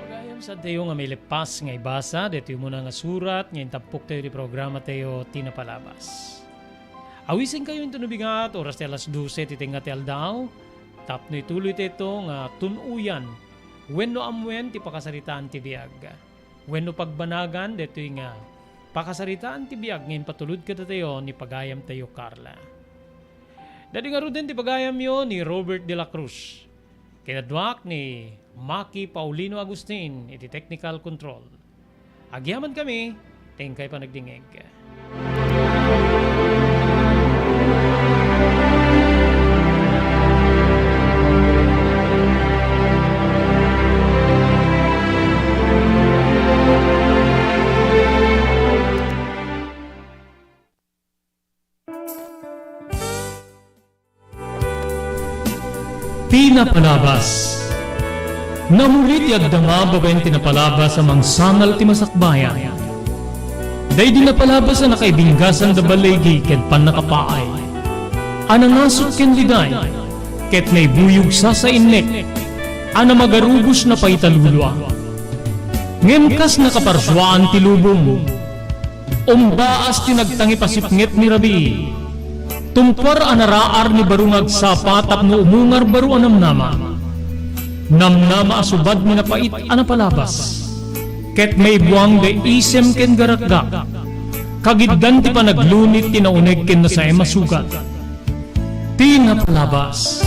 Pagayam sa tayo nga may lepas nga ibasa, dito yung muna nga surat, ngayon tampok tayo di programa tayo tinapalabas. Awisin kayo yung tunubigat, oras ti alas 12, titinga ti aldaw. Tapno ituloy ito nga tunuyan. Wenno amwen ti pakasaritaan ti biyag. Wenno pagbanagan, dito yung nga pakasaritaan ti biyag. Ngayon patulod ka tayo ni Pagayam tayo Carla. Dati nga rin ti Pagayam yun ni Robert de la Cruz. Kinadwak ni Maki Paulino Agustin, iti technical control. Agyaman kami, tingkay pa nagdingeg. Tinapalabas. Namulit yagdama babayin tinapalabas amang sangal ti masakbayan. Day dinapalabas na nakaibinggasan da balegi ket panakapaay. Anangasot ken liday ket may buyog sa innek. Ana magarubos na paitalulwa. Ngemkas nakaparswaan ti lubong. Umbaas tinagtangi pasipnget ni Rabi. Tumpar anaraar ni barungag sapa tapno umungar baru anamnama. Namnama asubad mi napait anapalabas. Ket may buwang de isem ken garakgak. Kagiddan ti panaglunit tinauneg ken na sa emasugat. Tinapalabas.